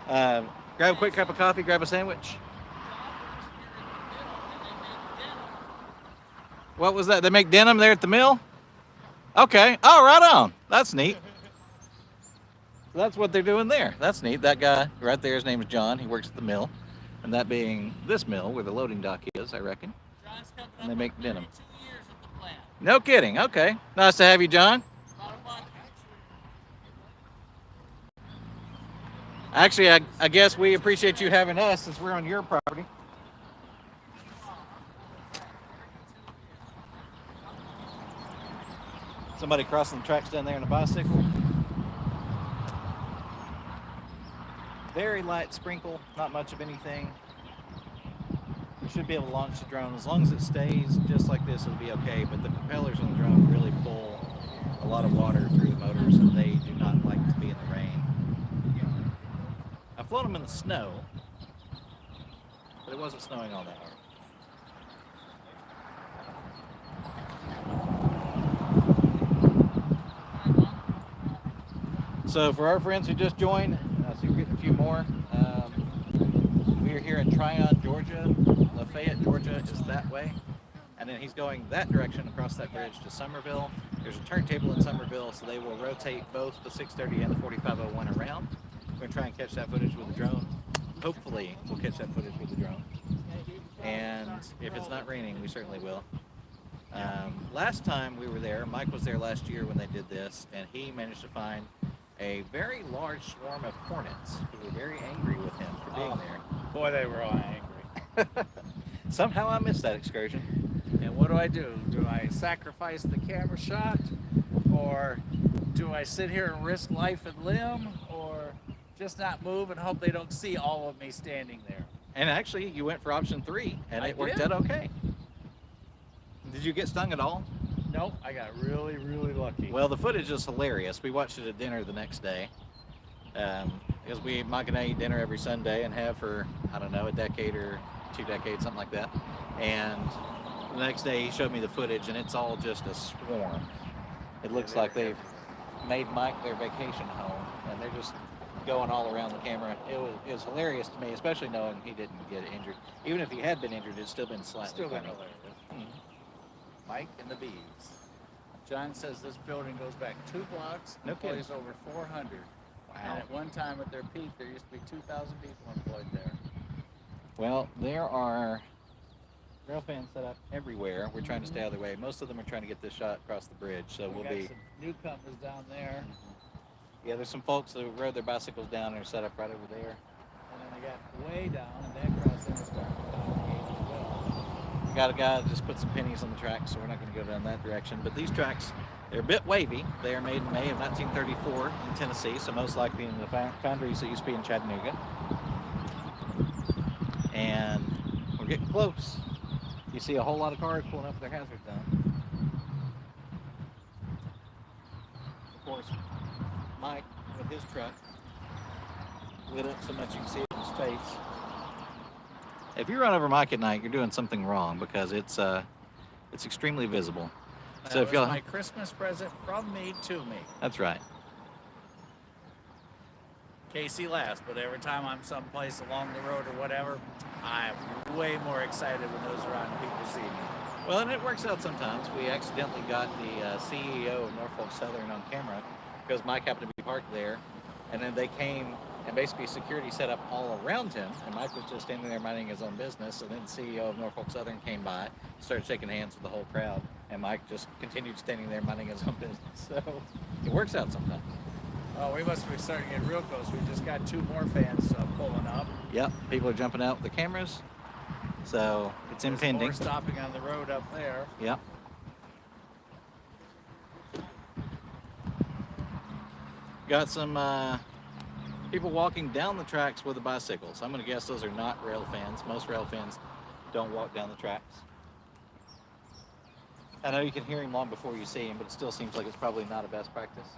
S1: Grab a quick cup of coffee, grab a sandwich. What was that? They make denim there at the mill? Okay. Oh, right on. That's neat. So that's what they're doing there. That's neat. That guy right there, his name is John. He works at the mill. And that being this mill where the loading dock is, I reckon.
S2: John's coming
S1: And they
S2: up
S1: make
S2: on
S1: denim.
S2: 32 years at the plant.
S1: No kidding. Okay. Nice to have you, John.
S2: About a month.
S1: Actually, I guess we appreciate you having us since we're on your property. Somebody crossing the tracks down there on a bicycle. Very light sprinkle, not much of anything. We should be able to launch the drone. As long as it stays just like this, it'll be okay. But the propellers on the drone really pull a lot of water through the motors, and they do not like to be in the rain. I've flown them in the snow, but it wasn't snowing all that hard. So for our friends who just joined, so you're getting a few more. We are here in Trion, Georgia. Lafayette, Georgia is that way. And then he's going that direction across that bridge to Summerville. There's a turntable in Summerville, so they will rotate both the 630 and the 4501 around. We're going to try and catch that footage with the drone. Hopefully, we'll catch that footage with the drone. And if it's not raining, we certainly will. Last time we were there, Mike was there last year when they did this, and he managed to find a very large swarm of hornets who were very angry with him for being there.
S2: Boy, they were all angry.
S1: Somehow I missed that excursion.
S2: And what do? Do I sacrifice the camera shot? Or do I sit here and risk life and limb? Or just not move and hope they don't see all of me standing there?
S1: And actually, you went for option 3, and
S2: I
S1: it worked
S2: did.
S1: out okay. Did you get stung at all?
S2: Nope, I got really, really lucky.
S1: Well, the footage is hilarious. We watched it at dinner the next day. Because Mike and I eat dinner every Sunday and have for, I don't know, a decade or 2 decades, something like that. And the next day he showed me the footage, and it's all just a swarm. It looks like they've made Mike their vacation home, and they're just going all around the camera. It was hilarious to me, especially knowing he didn't get injured. Even if he had been injured, it'd still been slightly
S2: Still been
S1: funny.
S2: hilarious. Mike and the bees. John says this building goes back 2 blocks and
S1: No kidding.
S2: employs over 400. And
S1: Wow.
S2: at one time at their peak, there used to be 2,000 people employed there.
S1: Well, there are railfans set up everywhere. We're trying to stay out of the way. Most of them are trying to get this shot across the bridge, so
S2: We
S1: we'll
S2: got
S1: be.
S2: some newcomers down there,
S1: Yeah, there's some folks who rode their bicycles down and are set up right over there.
S2: and then they got way down, and that cross in starting to congregate as well.
S1: We got a guy that just put some pennies on the tracks, so we're not going to go down that direction. But these tracks, they're a bit wavy. They are made in May of 1934 in Tennessee, so most likely in the foundries that used to be in Chattanooga. And we're getting close. You see a whole lot of cars pulling up with their hazards down. Of course, Mike, with his truck, lit up so much you can see it in his face. If you run over Mike at night, you're doing something wrong because it's extremely visible.
S2: That
S1: So if
S2: was
S1: y'all,
S2: my Christmas present from me to me.
S1: that's right.
S2: Casey laughs, but every time I'm someplace along the road or whatever, I'm way more excited when those around people see me.
S1: Well, and it works out sometimes. We accidentally got the CEO of Norfolk Southern on camera because Mike happened to be parked there, and then they came and basically security set up all around him, and Mike was just standing there minding his own business, and then the CEO of Norfolk Southern came by, started shaking hands with the whole crowd, and Mike just continued standing there minding his own business. So it works out sometimes.
S2: Oh, we must be starting to get real close. We just got 2 more fans pulling up.
S1: Yep, people are jumping out with the cameras, so it's
S2: There's
S1: impending.
S2: more stopping on the road up there.
S1: Yep. Got some people walking down the tracks with a bicycle. So I'm going to guess those are not rail fans. Most rail fans don't walk down the tracks. I know you can hear him long before you see him, but it still seems like it's probably not a best practice.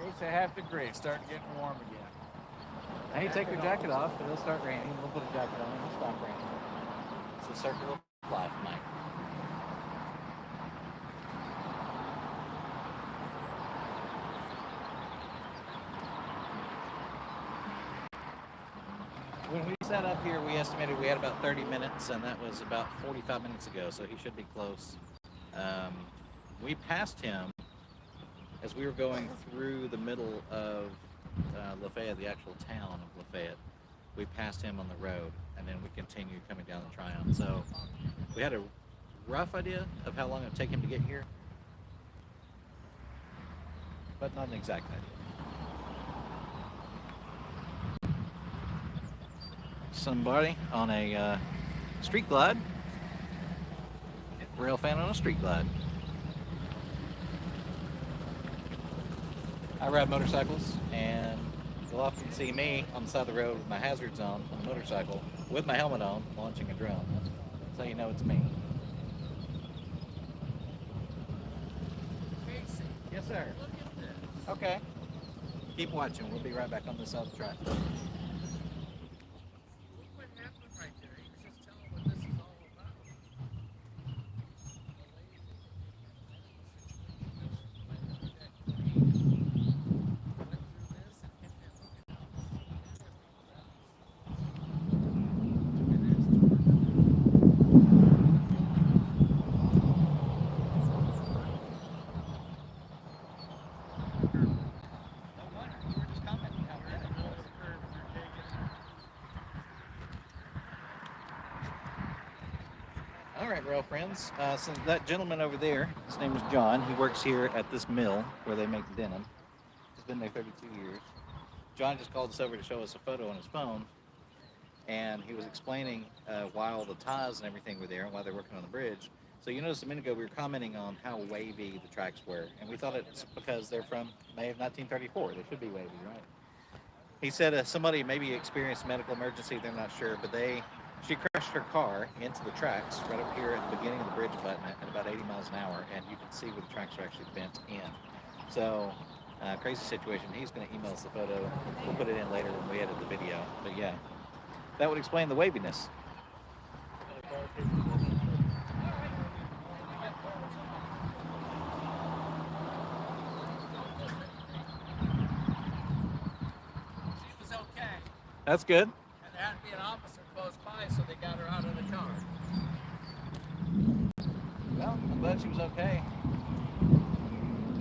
S2: It's a half degree. It's starting to get warm again.
S1: Now you take your jacket off, but it'll start raining. We'll put a jacket on and it'll stop raining. It's a circle of life, Mike. When we sat up here, we estimated we had about 30 minutes, and that was about 45 minutes ago, so he should be close. We passed him as we were going through the middle of Lafayette, the actual town of Lafayette. We passed him on the road, and then we continued coming down the Trion. So we had a rough idea of how long it would take him to get here, but not an exact idea. Somebody on a street glide. Rail fan on a street glide. I ride motorcycles, and you'll often see me on the side of the road with my hazards on the motorcycle, with my helmet on, launching a drone. So you know it's me.
S2: Casey,
S1: Yes, sir.
S2: look at this.
S1: Okay. Keep watching. We'll be right back on this side of the track.
S2: Look what happened right there. He was just telling what this is all about.
S1: All right, rail friends. So that gentleman over there, his name is John. He works here at this mill where they make denim. He's been there 32 years. John just called us over to show us a photo on his phone, and he was explaining why all the ties and everything were there and why they're working on the bridge. So you noticed a minute ago we were commenting on how wavy the tracks were, and we thought it's because they're from May of 1934. They should be wavy, right? He said somebody maybe experienced a medical emergency, they're not sure, but she crashed her car into the tracks right up here at the beginning of the bridge abutment at about 80 miles an hour, and you can see where the tracks are actually bent in. So, crazy situation. He's going to email us the photo. We'll put it in later when we edit the video. But yeah, that would explain the waviness.
S2: She was okay.
S1: That's good.
S2: And there had to be an officer close by, so they got her out of the car.
S1: Well, I'm glad she was okay.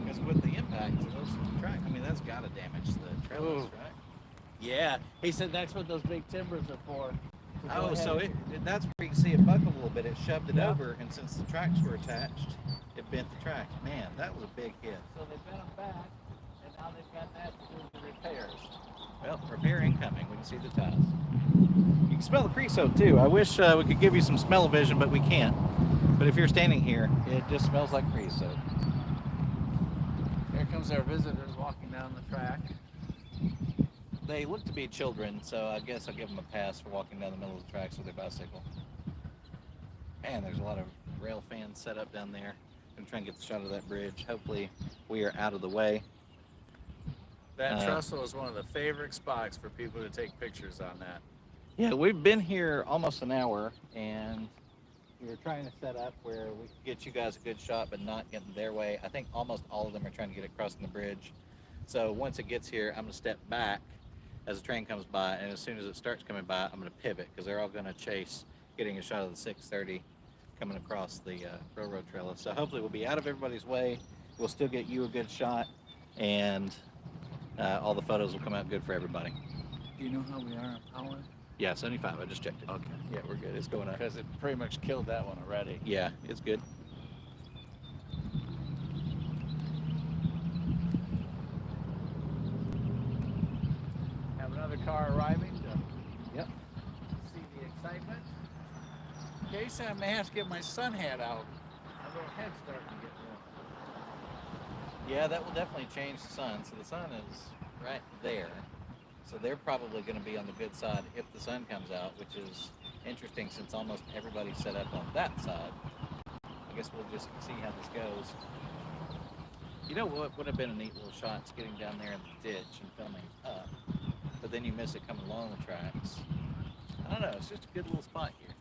S1: Because with the impact of those tracks, I mean, that's got to damage the trailers, right?
S2: Yeah, he said that's what those big timbers are for.
S1: Oh, so that's where you can see it buckle a little bit. It shoved it
S2: Yep.
S1: over, and since the tracks were attached, it bent the track. Man, that was a big hit.
S2: So they bent them back, and now they've got that to do the repairs.
S1: Well, repair incoming. We can see the ties. You can smell the creosote too. I wish we could give you some smell-o-vision, but we can't. But if you're standing here, it just smells like creosote.
S2: Here comes our visitors walking down the track.
S1: They look to be children, so I guess I'll give them a pass for walking down the middle of the tracks with their bicycle. Man, there's a lot of rail fans set up down there. I'm trying to get the shot of that bridge. Hopefully we are out of the way.
S2: That trestle is one of the favorite spots for people to take pictures on that.
S1: Yeah, we've been here almost an hour, and we were trying to set up where we could get you guys a good shot, but not get in their way. I think almost all of them are trying to get across the bridge. So once it gets here, I'm going to step back as the train comes by, and as soon as it starts coming by, I'm going to pivot, because they're all going to chase getting a shot of the 630 coming across the railroad trailer. So hopefully we'll be out of everybody's way. We'll still get you a good shot, and all the photos will come out good for everybody.
S2: Do you know how we are on power?
S1: Yeah, 75. I just checked it.
S2: Okay.
S1: Yeah, we're good. It's going up.
S2: Because it pretty much killed that one already.
S1: Yeah, it's good.
S2: Have another car arriving to
S1: Yep.
S2: see the excitement. In case I may have to get my sun hat out. My little head's starting to get warm.
S1: Yeah, that will definitely change the sun. So the sun is right there. So they're probably going to be on the good side if the sun comes out, which is interesting since almost everybody's set up on that side. I guess we'll just see how this goes. You know what would have been a neat little shot? It's getting down there in the ditch and filming up. But then you miss it coming along the tracks. I don't know. It's just a good little spot here.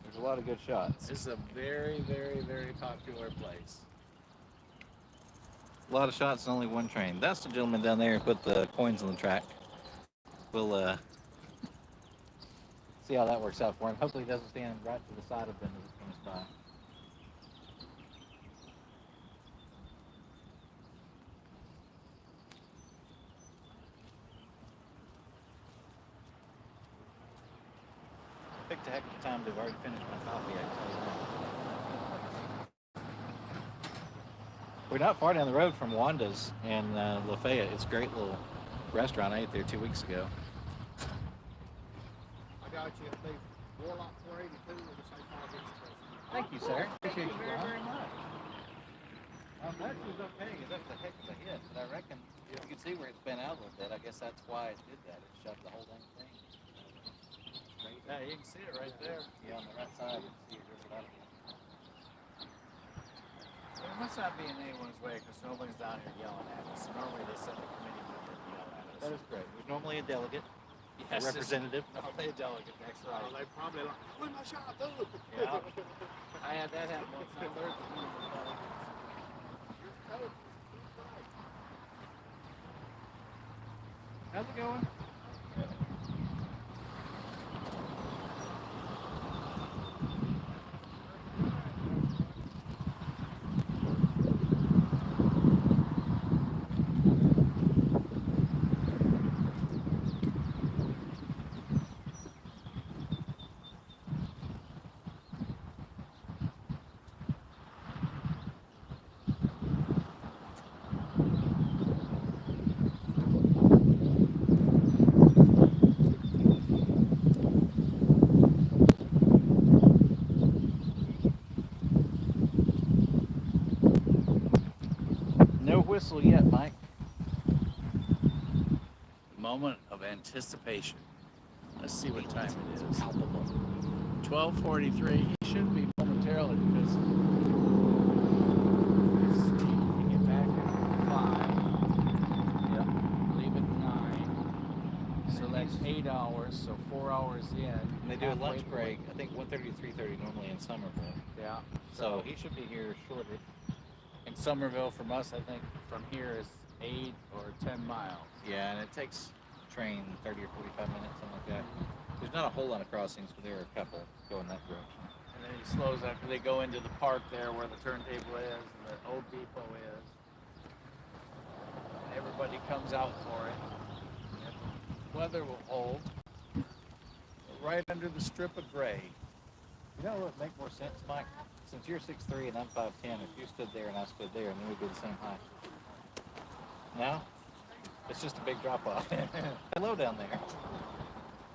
S1: There's a lot of good shots.
S2: This is a very, very, very popular place.
S1: A lot of shots and only one train. That's the gentleman down there who put the coins on the track. We'll see how that works out for him. Hopefully he doesn't stand right to the side of them as it comes by. picked a heck of a time. They've already finished my coffee. I can tell you that. We're not far down the road from Wanda's in Lafayette. It's a great little restaurant. I ate there 2 weeks ago.
S4: I got you at the Warlock 482 with the same 5 inch press.
S1: Thank you, sir. Appreciate you very much. That was okay, because that was a heck of a hit. But I reckon if you can see where it's been out a little bit, I guess that's why it did that. It shoved the whole dang thing. Crazy.
S2: Yeah, you can see it right there.
S1: Yeah, on the right side, you can see it drizzled out.
S2: It must not be in anyone's way because nobody's down here yelling at us. Normally they send a committee member to yell at us.
S1: That is great. There's normally a delegate,
S2: Yes,
S1: a representative.
S2: Normally a delegate, that's
S4: Oh,
S2: right.
S4: they probably like, where's my shot, dude?
S2: Yeah. I had that happen once. I learned to do
S1: How's it going? No whistle yet, Mike.
S2: Moment of anticipation. Let's see what time it is.
S1: Palpable.
S2: 12:43. He should be momentarily because we get back at 5.
S1: Yep.
S2: Leave at 9. So that's 8 hours. So 4 hours in.
S1: And they do a
S2: halfway
S1: lunch
S2: through.
S1: break, I think 1:30 to 3:30 normally in Summerville.
S2: Yeah.
S1: So he should be here shortly.
S2: in Summerville from us, I think from here is 8 or 10 miles.
S1: Yeah, and it takes train 30 or 45 minutes, something like that. There's not a whole lot of crossings, but there are a couple going that direction.
S2: And then he slows after they go into the park there where the turntable is and the old depot is. And everybody comes out for it. And the weather will hold. Right under the strip of gray.
S1: You know what would make more sense, Mike? Since you're 6'3" and I'm 5'10", if you stood there and I stood there, and then we'd be the same height. No? It's just a big drop off. Hello down there.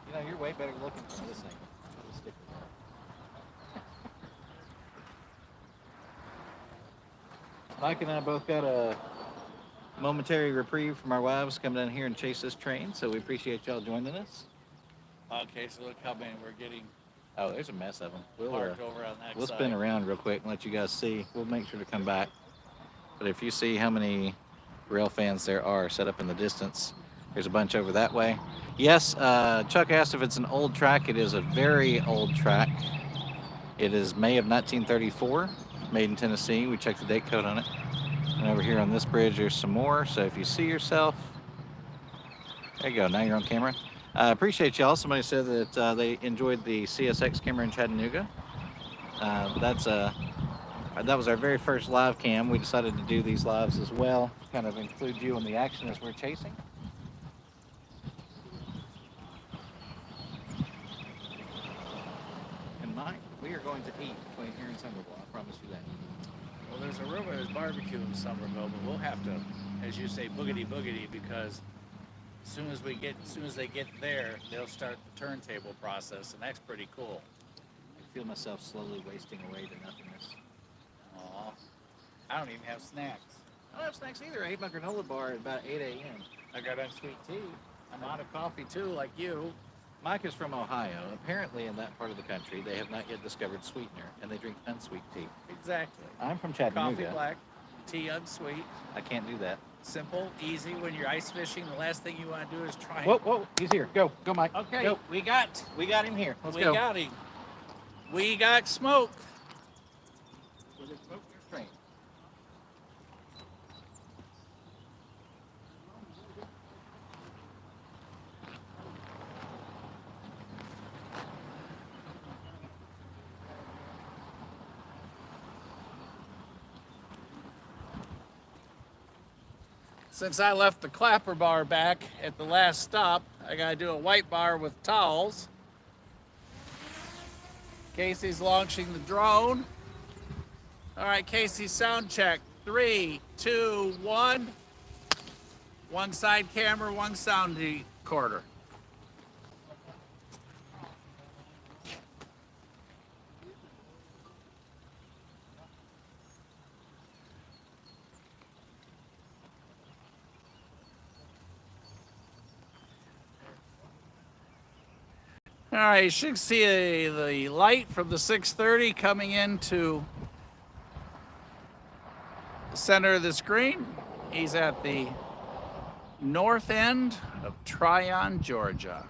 S1: You know, you're way better looking from this thing. Mike and I both got a momentary reprieve from our wives coming down here and chase this train, so we appreciate y'all joining us.
S2: Okay, so look how many we're getting
S1: Oh, there's a mess of them.
S2: parked over on that
S1: We'll
S2: side.
S1: spin around real quick and let you guys see. We'll make sure to come back. But if you see how many rail fans there are set up in the distance, there's a bunch over that way. Yes, Chuck asked if it's an old track. It is a very old track. It is May of 1934, made in Tennessee. We checked the date code on it. And over here on this bridge, there's some more. So if you see yourself, there you go. Now you're on camera. I appreciate y'all. Somebody said that they enjoyed the CSX camera in Chattanooga. That was our very first live cam. We decided to do these lives as well, kind of include you in the action as we're chasing. And Mike, we are going to eat between here and Summerville. I promise you that.
S2: Well, there's a rumor there's barbecue in Summerville, but we'll have to, as you say, boogity boogity, because as soon as they get there, they'll start the turntable process, and that's pretty cool.
S1: I feel myself slowly wasting away to nothingness.
S2: Aw, I don't even have snacks.
S1: I don't have snacks either. I ate my granola bar at about 8 a.m.
S2: I got unsweet tea. I'm out of coffee too, like you.
S1: Mike is from Ohio. Apparently, in that part of the country, they have not yet discovered sweetener, and they drink unsweet tea.
S2: Exactly.
S1: I'm from
S2: Coffee
S1: Chattanooga.
S2: black, tea unsweet,
S1: I can't do that.
S2: simple, easy. When you're ice fishing, the last thing you want to do is try.
S1: Whoa, whoa, he's here. Go, Mike.
S2: Okay,
S1: Go.
S2: we got
S1: We got him here. Let's
S2: we
S1: go.
S2: got him. We got smoke.
S1: So there's smoke in your train.
S2: Since I left the clapper bar back at the last stop, I gotta do a white bar with towels. Casey's launching the drone. All right, Casey, sound check. 3, 2, 1. One side camera, one sound recorder. All right, you should see the light from the 630 coming into the center of the screen. He's at the north end of Trion, Georgia.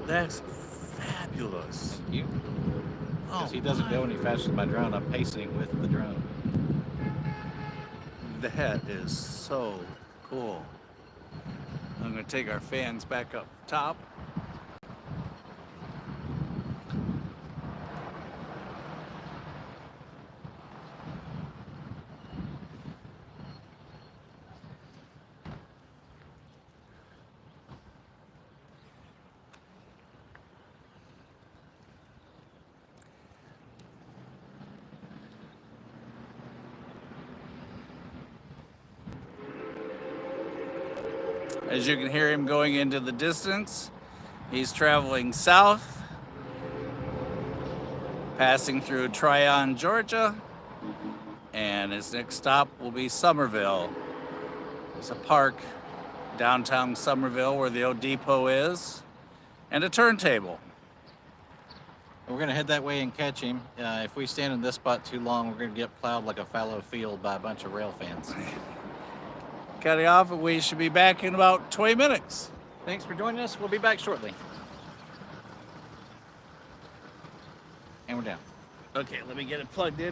S5: That's fabulous.
S1: Thank you.
S5: Oh,
S1: Because he doesn't go
S5: my.
S1: any faster than my drone, I'm pacing with the drone.
S5: That is so cool.
S2: I'm going to take our fans back up top. As you can hear him going into the distance, he's traveling south, passing through Trion, Georgia, and his next stop will be Summerville. There's a park downtown Summerville where the old depot is, and a turntable.
S1: We're going to head that way and catch him. If we stand in this spot too long, we're going to get plowed like a fallow field by a bunch of rail fans.
S2: Cutting off, and we should be back in about 20 minutes.
S1: Thanks for joining us. We'll be back shortly. And we're down.
S2: Okay, let me get it plugged in.